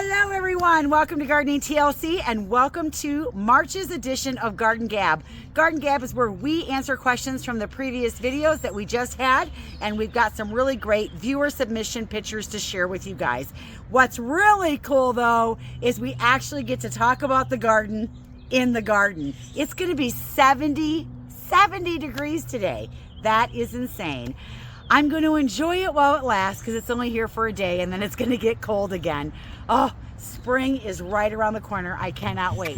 Hello everyone, welcome to Gardening TLC and welcome to March's edition of Garden Gab. Garden Gab is where we answer questions from the previous videos that we just had, and we've got some really great viewer submission pictures to share with you guys. What's really cool though is we actually get to talk about the garden in the garden. It's going to be 70 degrees today. That is insane. I'm going to enjoy it while it lasts because it's only here for a day and then it's going to get cold again. Oh, spring is right around the corner. I cannot wait.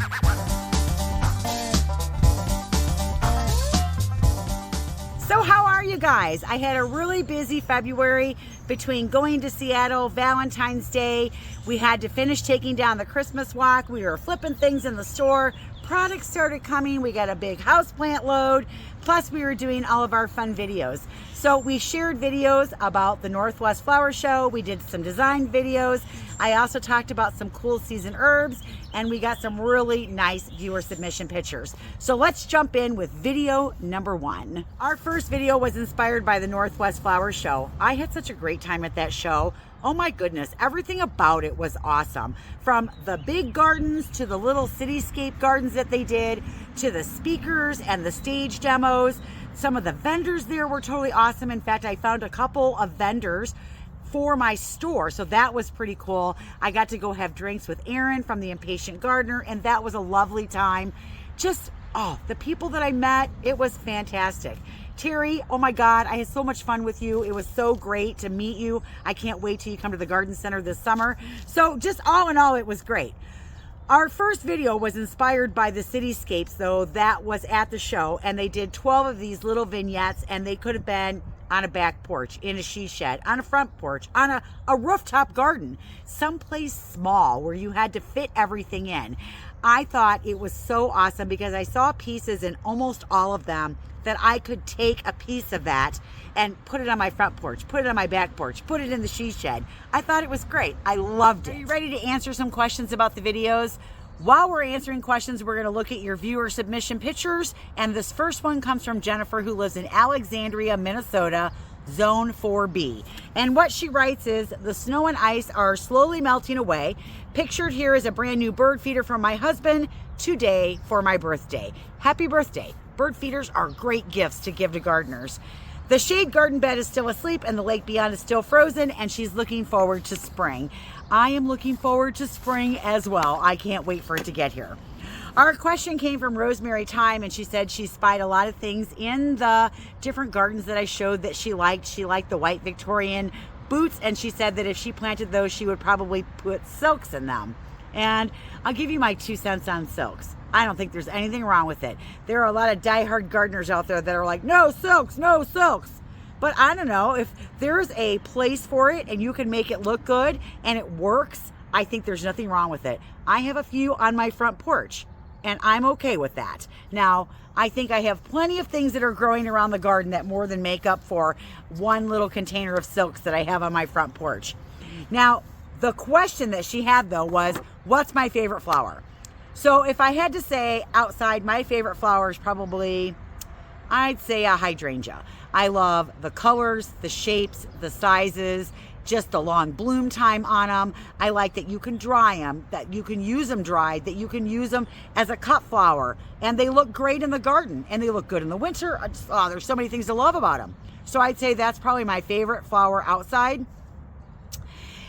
So how are you guys? I had a really busy February between going to Seattle, Valentine's Day. We had to finish taking down the Christmas walk. We were flipping things in the store. Products started coming. We got a big houseplant load. Plus we were doing all of our fun videos. So we shared videos about the Northwest Flower Show. We did some design videos. I also talked about some cool season herbs, and we got some really nice viewer submission pictures. So let's jump in with video number 1. Our first video was inspired by the Northwest Flower Show. I had such a great time at that show. Oh my goodness, everything about it was awesome. From the big gardens to the little cityscape gardens that they did, to the speakers and the stage demos. Some of the vendors there were totally awesome. In fact, I found a couple of vendors for my store, so that was pretty cool. I got to go have drinks with Aaron from The Impatient Gardener, and that was a lovely time. Just, the people that I met, it was fantastic. Terry, oh my God, I had so much fun with you. It was so great to meet you. I can't wait till you come to the garden center this summer. So just all in all, it was great. Our first video was inspired by the cityscapes though that was at the show, and they did 12 of these little vignettes, and they could have been on a back porch, in a she shed, on a front porch, on a rooftop garden, someplace small where you had to fit everything in. I thought it was so awesome because I saw pieces in almost all of them that I could take a piece of that and put it on my front porch, put it on my back porch, put it in the she shed. I thought it was great. I loved it. Are you ready to answer some questions about the videos? While we're answering questions, we're going to look at your viewer submission pictures. And this first one comes from Jennifer, who lives in Alexandria, Minnesota, Zone 4B. And what she writes is, the snow and ice are slowly melting away. Pictured here is a brand new bird feeder from my husband today for my birthday. Happy birthday. Bird feeders are great gifts to give to gardeners. The shade garden bed is still asleep and the lake beyond is still frozen, and she's looking forward to spring. I am looking forward to spring as well. I can't wait for it to get here. Our question came from Rosemary Time, and she said she spied a lot of things in the different gardens that I showed that she liked. She liked the white Victorian boots, and she said that if she planted those, she would probably put silks in them. And I'll give you my 2 cents on silks. I don't think there's anything wrong with it. There are a lot of diehard gardeners out there that are like, no silks, no silks. But I don't know, if there's a place for it and you can make it look good and it works, I think there's nothing wrong with it. I have a few on my front porch and I'm okay with that. Now, I think I have plenty of things that are growing around the garden that more than make up for one little container of silks that I have on my front porch. Now, the question that she had though was, what's my favorite flower? So if I had to say outside, my favorite flower is probably, I'd say a hydrangea. I love the colors, the shapes, the sizes, just the long bloom time on them. I like that you can dry them, that you can use them dried, that you can use them as a cut flower, and they look great in the garden, and they look good in the winter. There's so many things to love about them. So I'd say that's probably my favorite flower outside.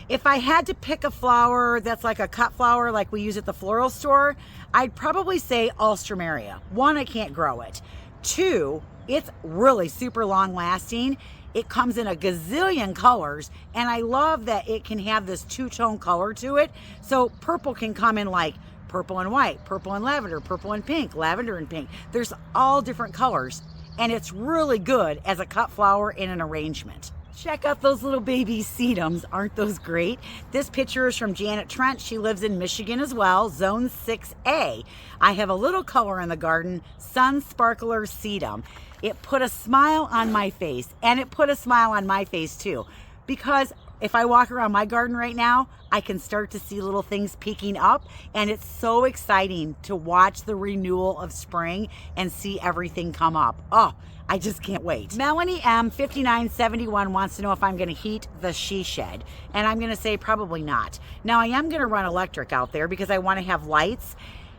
If I had to pick a flower that's like a cut flower like we use at the floral store, I'd probably say Alstroemeria. 1, I can't grow it. 2, it's really super long lasting. It comes in a gazillion colors, and I love that it can have this 2-tone color to it. So purple can come in like purple and white, purple and lavender, purple and pink, lavender and pink. There's all different colors, and it's really good as a cut flower in an arrangement. Check out those little baby sedums. Aren't those great? This picture is from Janet Trent. She lives in Michigan as well, Zone 6A. I have a little color in the garden, Sun Sparkler Sedum. It put a smile on my face, and it put a smile on my face too, because if I walk around my garden right now, I can start to see little things peeking up, and it's so exciting to watch the renewal of spring and see everything come up. Oh, I just can't wait. Melanie M5971 wants to know if I'm going to heat the she shed, and I'm going to say probably not. Now, I am going to run electric out there because I want to have lights,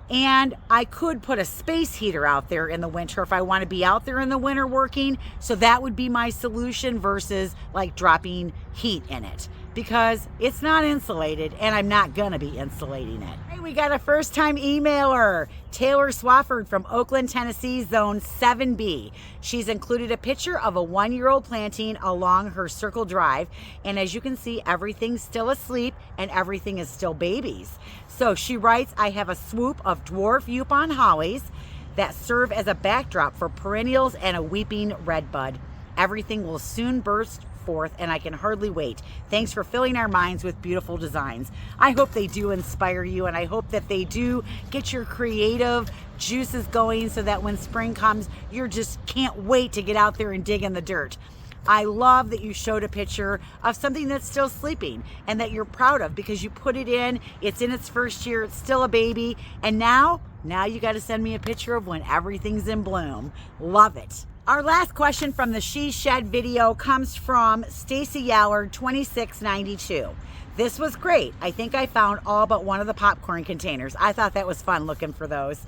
and I could put a space heater out there in the winter if I want to be out there in the winter working. So that would be my solution versus like dropping heat in it, because it's not insulated and I'm not going to be insulating it. Hey, we got a first time emailer, Taylor Swafford from Oakland, Tennessee, Zone 7B. She's included a picture of a 1-year-old planting along her circle drive. And as you can see, everything's still asleep and everything is still babies. So she writes, I have a swoop of dwarf Yupon hollies that serve as a backdrop for perennials and a weeping redbud. Everything will soon burst forth and I can hardly wait. Thanks for filling our minds with beautiful designs. I hope they do inspire you, and I hope that they do get your creative juices going so that when spring comes, you just can't wait to get out there and dig in the dirt. I love that you showed a picture of something that's still sleeping and that you're proud of because you put it in, it's in its first year, it's still a baby, and now you got to send me a picture of when everything's in bloom. Love it. Our last question from the She Shed video comes from Stacy Yallard 2692. This was great. I think I found all but one of the popcorn containers. I thought that was fun looking for those.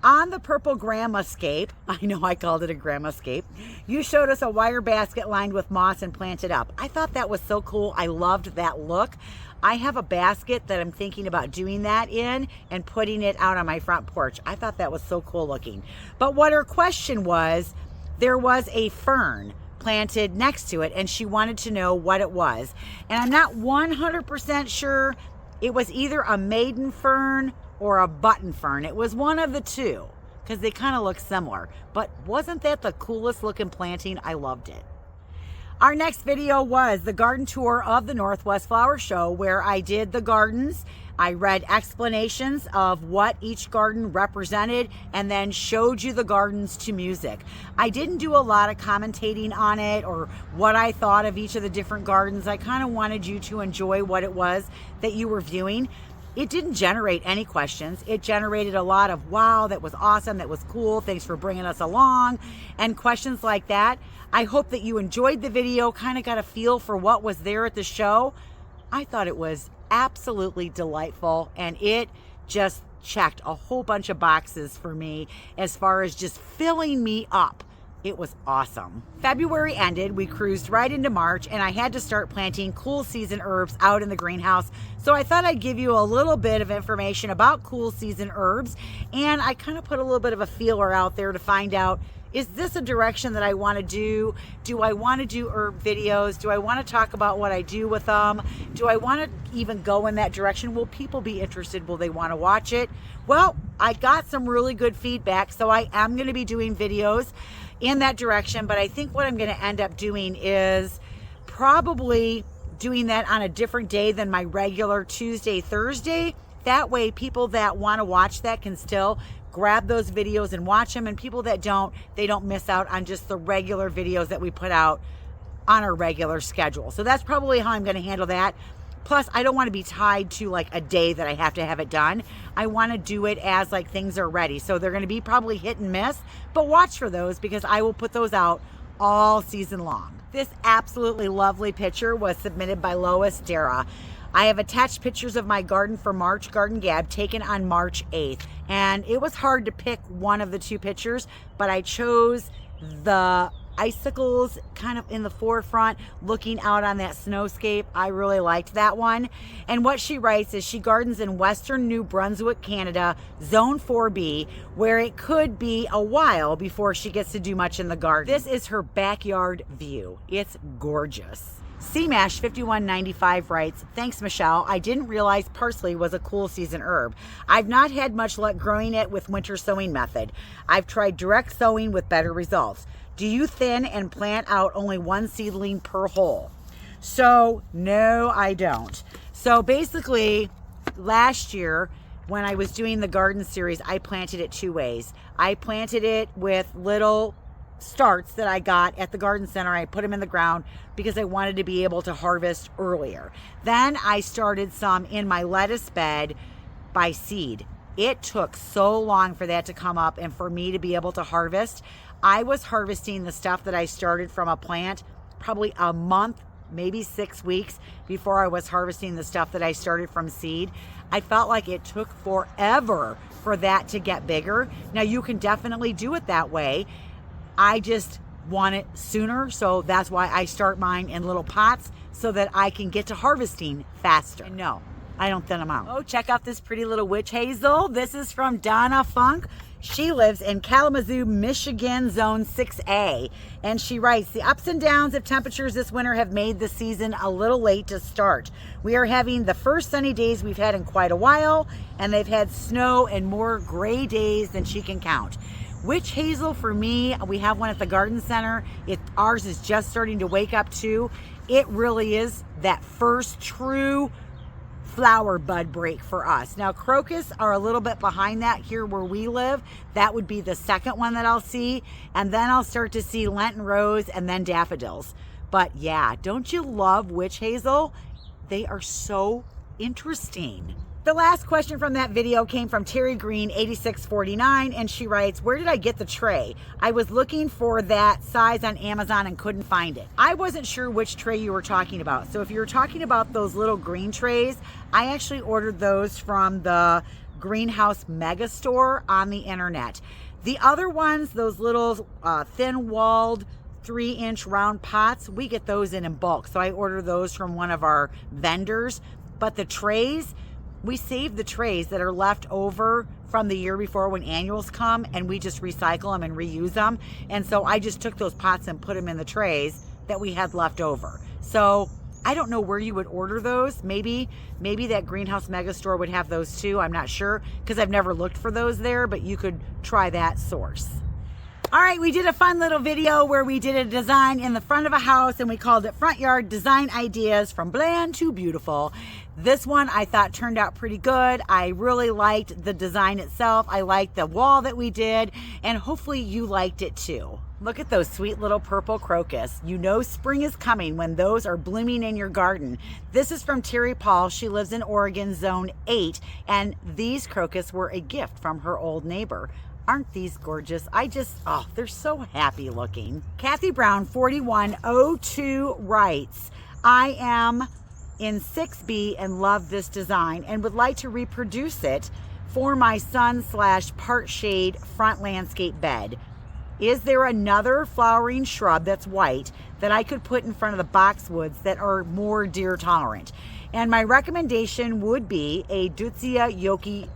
On the purple grandmascape, I know I called it a grandmascape, you showed us a wire basket lined with moss and planted up. I thought that was so cool. I loved that look. I have a basket that I'm thinking about doing that in and putting it out on my front porch. I thought that was so cool looking. But what her question was, there was a fern planted next to it and she wanted to know what it was. And I'm not 100% sure. It was either a maiden fern or a button fern. It was one of the two because they kind of look similar. But wasn't that the coolest looking planting? I loved it. Our next video was the garden tour of the Northwest Flower Show, where I did the gardens. I read explanations of what each garden represented and then showed you the gardens to music. I didn't do a lot of commentating on it or what I thought of each of the different gardens. I kind of wanted you to enjoy what it was that you were viewing. It didn't generate any questions. It generated a lot of, wow, that was awesome, that was cool, thanks for bringing us along, and questions like that. I hope that you enjoyed the video, kind of got a feel for what was there at the show. I thought it was absolutely delightful, and it just checked a whole bunch of boxes for me as far as just filling me up. It was awesome. February ended, we cruised right into March, and I had to start planting cool season herbs out in the greenhouse. So I thought I'd give you a little bit of information about cool season herbs, and I kind of put a little bit of a feeler out there to find out, is this a direction that I want to do? Do I want to do herb videos? Do I want to talk about what I do with them? Do I want to even go in that direction? Will people be interested? Will they want to watch it? Well, I got some really good feedback, so I am going to be doing videos in that direction, but I think what I'm going to end up doing is probably doing that on a different day than my regular Tuesday, Thursday. That way people that want to watch that can still grab those videos and watch them, and people that don't, they don't miss out on just the regular videos that we put out on our regular schedule. So that's probably how I'm going to handle that. Plus, I don't want to be tied to like a day that I have to have it done. I want to do it as like things are ready. So they're going to be probably hit and miss, but watch for those because I will put those out all season long. This absolutely lovely picture was submitted by Lois Dara. I have attached pictures of my garden for March Garden Gab taken on March 8th. And it was hard to pick one of the two pictures, but I chose the icicles kind of in the forefront looking out on that snowscape. I really liked that one. And what she writes is she gardens in western New Brunswick, Canada, Zone 4B, where it could be a while before she gets to do much in the garden. This is her backyard view. It's gorgeous. CMash 5195 writes, thanks Michelle, I didn't realize parsley was a cool season herb. I've not had much luck growing it with winter sowing method. I've tried direct sowing with better results. Do you thin and plant out only one seedling per hole? So no, I don't. So basically last year when I was doing the garden series, I planted it two ways. I planted it with little starts that I got at the garden center. I put them in the ground because I wanted to be able to harvest earlier. Then I started some in my lettuce bed by seed. It took so long for that to come up and for me to be able to harvest. I was harvesting the stuff that I started from a plant probably a month, maybe 6 weeks before I was harvesting the stuff that I started from seed. I felt like it took forever for that to get bigger. Now you can definitely do it that way. I just want it sooner, so that's why I start mine in little pots so that I can get to harvesting faster. And no, I don't thin them out. Oh, check out this pretty little witch hazel. This is from Donna Funk. She lives in Kalamazoo, Michigan, Zone 6A. And she writes, the ups and downs of temperatures this winter have made the season a little late to start. We are having the first sunny days we've had in quite a while, and they've had snow and more gray days than she can count. Witch hazel for me, we have one at the garden center. Ours is just starting to wake up too. It really is that first true flower bud break for us. Now crocus are a little bit behind that here where we live. That would be the second one that I'll see. And then I'll start to see Lenten rose and then daffodils. But yeah, don't you love witch hazel? They are so interesting. The last question from that video came from Terry Green 8649, and she writes, where did I get the tray? I was looking for that size on Amazon and couldn't find it. I wasn't sure which tray you were talking about. So if you were talking about those little green trays, I actually ordered those from the Greenhouse Mega Store on the internet. The other ones, those little thin-walled 3-inch round pots, we get those in bulk. So I order those from one of our vendors. But the trays, we save the trays that are left over from the year before when annuals come, and we just recycle them and reuse them. And so I just took those pots and put them in the trays that we had left over. So I don't know where you would order those. Maybe that Greenhouse Mega Store would have those too. I'm not sure because I've never looked for those there, but you could try that source. All right, we did a fun little video where we did a design in the front of a house and we called it Front Yard Design Ideas from Bland to Beautiful. This one I thought turned out pretty good. I really liked the design itself. I liked the wall that we did, and hopefully you liked it too. Look at those sweet little purple crocus. You know spring is coming when those are blooming in your garden. This is from Terry Paul. She lives in Oregon, Zone 8, and these crocus were a gift from her old neighbor. Aren't these gorgeous? They're so happy looking. Kathy Brown 4102 writes, I am in 6B and love this design and would like to reproduce it for my sun/part shade front landscape bed. Is there another flowering shrub that's white that I could put in front of the boxwoods that are more deer tolerant? And my recommendation would be a Deutzia Yuki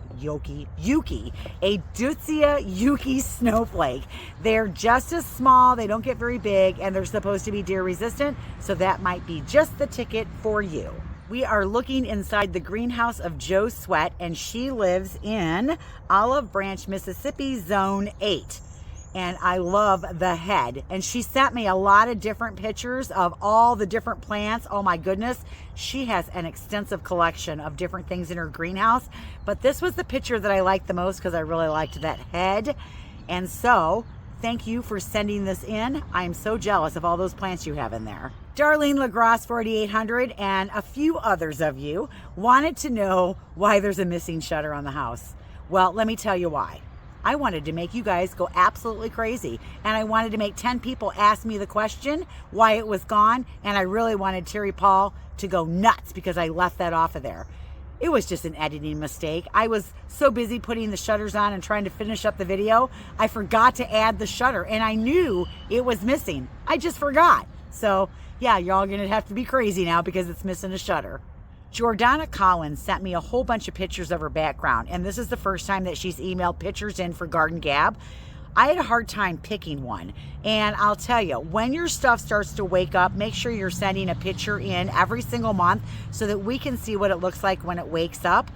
snowflake. They're just as small, they don't get very big, and they're supposed to be deer resistant, so that might be just the ticket for you. We are looking inside the greenhouse of Jo Sweat, and she lives in Olive Branch, Mississippi, Zone 8. And I love the head. And she sent me a lot of different pictures of all the different plants. Oh my goodness. She has an extensive collection of different things in her greenhouse. But this was the picture that I liked the most because I really liked that head. And so, thank you for sending this in. I'm so jealous of all those plants you have in there. Darlene LaGrosse 4800 and a few others of you wanted to know why there's a missing shutter on the house. Well, let me tell you why. I wanted to make you guys go absolutely crazy, and I wanted to make 10 people ask me the question why it was gone, and I really wanted Terry Paul to go nuts because I left that off of there. It was just an editing mistake. I was so busy putting the shutters on and trying to finish up the video, I forgot to add the shutter, and I knew it was missing. I just forgot. So yeah, y'all gonna have to be crazy now because it's missing a shutter. Jordana Collins sent me a whole bunch of pictures of her background, and this is the first time that she's emailed pictures in for Garden Gab. I had a hard time picking one, and I'll tell you, when your stuff starts to wake up, make sure you're sending a picture in every single month so that we can see what it looks like when it wakes up.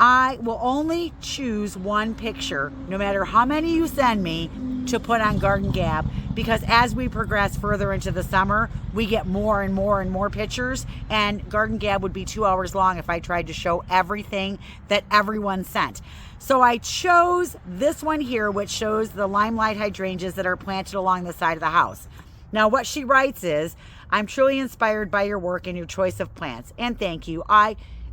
I will only choose one picture, no matter how many you send me, to put on Garden Gab, because as we progress further into the summer, we get more and more and more pictures, and Garden Gab would be 2 hours long if I tried to show everything that everyone sent. So I chose this one here, which shows the limelight hydrangeas that are planted along the side of the house. Now what she writes is, I'm truly inspired by your work and your choice of plants, and thank you.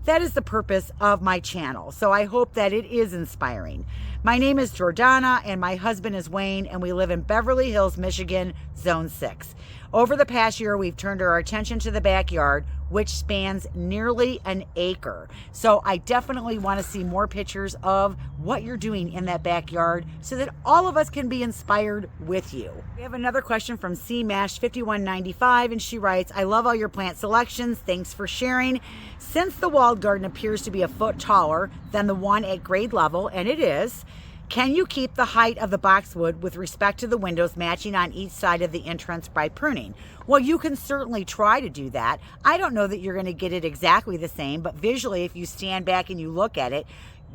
That is the purpose of my channel, so I hope that it is inspiring. My name is Jordana and my husband is Wayne, and we live in Beverly Hills, Michigan, Zone 6. Over the past year, we've turned our attention to the backyard, which spans nearly an acre. So I definitely want to see more pictures of what you're doing in that backyard so that all of us can be inspired with you. We have another question from CMash5195, and she writes, I love all your plant selections. Thanks for sharing. Since the walled garden appears to be a foot taller than the one at grade level, and it is, can you keep the height of the boxwood with respect to the windows matching on each side of the entrance by pruning? Well, you can certainly try to do that. I don't know that you're going to get it exactly the same, but visually, if you stand back and you look at it,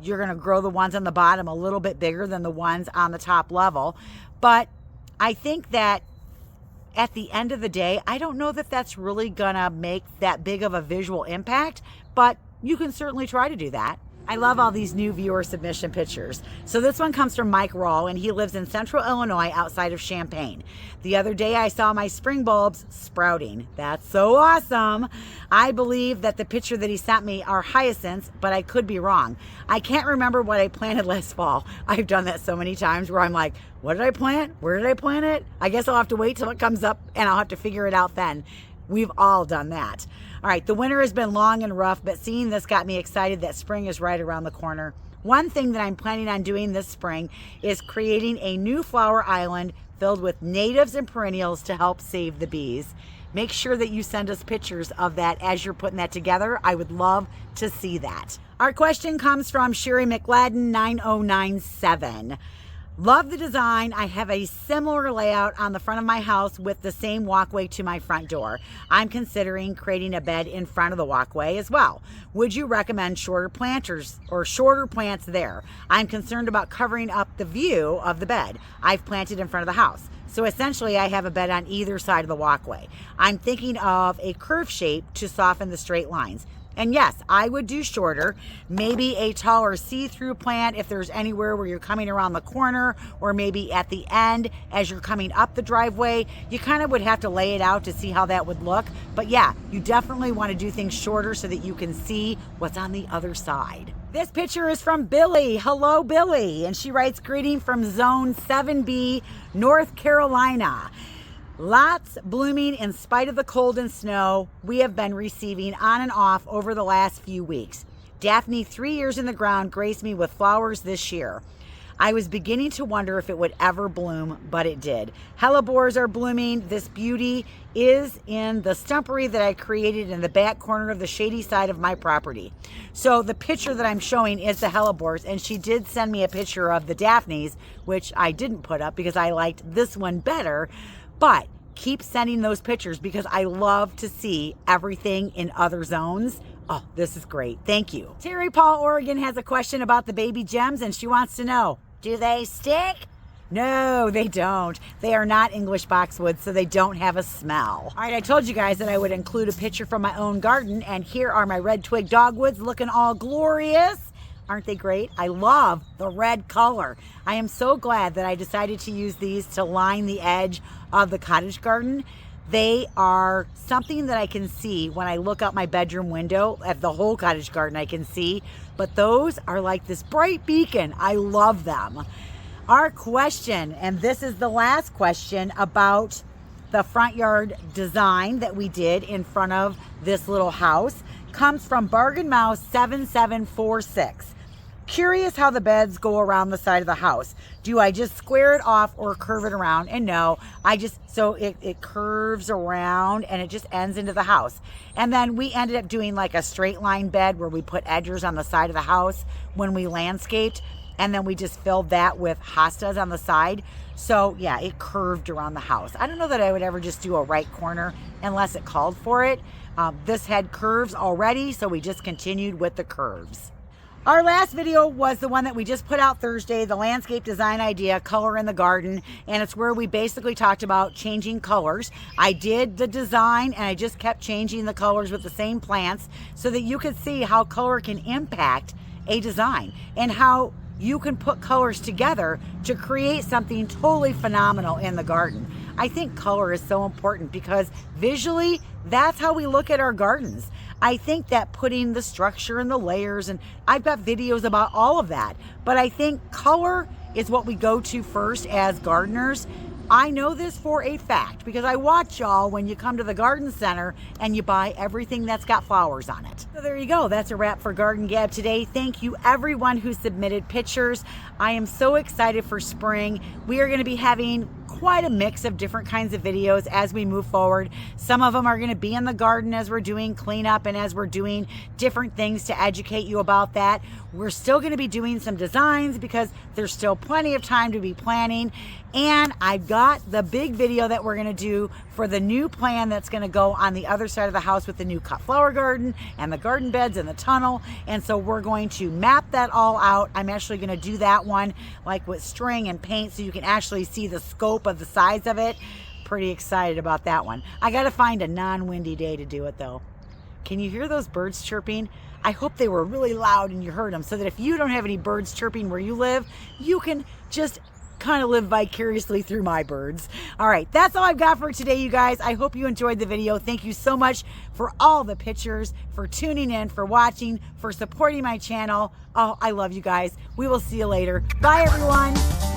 you're going to grow the ones on the bottom a little bit bigger than the ones on the top level. But I think that at the end of the day, I don't know that that's really going to make that big of a visual impact, but you can certainly try to do that. I love all these new viewer submission pictures. So this one comes from Mike Rawl, and he lives in central Illinois outside of Champaign. The other day I saw my spring bulbs sprouting. That's so awesome. I believe that the picture that he sent me are hyacinths, but I could be wrong. I can't remember what I planted last fall. I've done that so many times where I'm like, what did I plant? Where did I plant it? I guess I'll have to wait till it comes up and I'll have to figure it out then. We've all done that. All right, the winter has been long and rough, but seeing this got me excited that spring is right around the corner. One thing that I'm planning on doing this spring is creating a new flower island filled with natives and perennials to help save the bees. Make sure that you send us pictures of that as you're putting that together. I would love to see that. Our question comes from Sherry McLadden 9097. Love the design. I have a similar layout on the front of my house with the same walkway to my front door. I'm considering creating a bed in front of the walkway as well. Would you recommend shorter planters or shorter plants there? I'm concerned about covering up the view of the bed I've planted in front of the house. So essentially I have a bed on either side of the walkway. I'm thinking of a curve shape to soften the straight lines. And yes, I would do shorter, maybe a taller see-through plant if there's anywhere where you're coming around the corner, or maybe at the end as you're coming up the driveway. You kind of would have to lay it out to see how that would look. But yeah, you definitely want to do things shorter so that you can see what's on the other side. This picture is from Billy. Hello, Billy. And she writes, greeting from Zone 7B, North Carolina. Lots blooming in spite of the cold and snow we have been receiving on and off over the last few weeks. Daphne, 3 years in the ground, graced me with flowers this year. I was beginning to wonder if it would ever bloom, but it did. Hellebores are blooming. This beauty is in the stumpery that I created in the back corner of the shady side of my property. So the picture that I'm showing is the hellebores, and she did send me a picture of the Daphnes, which I didn't put up because I liked this one better. But keep sending those pictures because I love to see everything in other zones. Oh, this is great. Thank you. Terry Paul, Oregon has a question about the baby gems, and she wants to know, do they stick? No, they don't. They are not English boxwoods, so they don't have a smell. All right, I told you guys that I would include a picture from my own garden, and here are my red twig dogwoods looking all glorious. Aren't they great? I love the red color. I am so glad that I decided to use these to line the edge of the cottage garden. They are something that I can see when I look out my bedroom window. At the whole cottage garden I can see, but those are like this bright beacon. I love them. Our question, and this is the last question about the front yard design that we did in front of this little house, comes from Bargain Mouse 7746. Curious how the beds go around the side of the house. Do I just square it off or curve it around? And no, so it curves around and it just ends into the house. And then we ended up doing like a straight line bed where we put edgers on the side of the house when we landscaped. And then we just filled that with hostas on the side. So yeah, it curved around the house. I don't know that I would ever just do a right corner unless it called for it. This had curves already, so we just continued with the curves. Our last video was the one that we just put out Thursday, the landscape design idea, color in the garden, and it's where we basically talked about changing colors. I did the design and I just kept changing the colors with the same plants so that you could see how color can impact a design and how you can put colors together to create something totally phenomenal in the garden. I think color is so important because visually, that's how we look at our gardens. I think that putting the structure and the layers, and I've got videos about all of that, but I think color is what we go to first as gardeners. I know this for a fact because I watch y'all when you come to the garden center and you buy everything that's got flowers on it. So there you go. That's a wrap for Garden Gab today. Thank you everyone who submitted pictures. I am so excited for spring. We are going to be having quite a mix of different kinds of videos as we move forward. Some of them are going to be in the garden as we're doing cleanup and as we're doing different things to educate you about that. We're still going to be doing some designs because there's still plenty of time to be planning. And I've got the big video that we're going to do for the new plan that's going to go on the other side of the house with the new cut flower garden and the garden beds and the tunnel. And so we're going to map that all out. I'm actually going to do that one like with string and paint so you can actually see the scope of the size of it. Pretty excited about that one. I got to find a non-windy day to do it though. Can you hear those birds chirping? I hope they were really loud and you heard them so that if you don't have any birds chirping where you live, you can just kind of live vicariously through my birds. All right, that's all I've got for today, you guys. I hope you enjoyed the video. Thank you so much for all the pictures, for tuning in, for watching, for supporting my channel. Oh, I love you guys. We will see you later. Bye, everyone.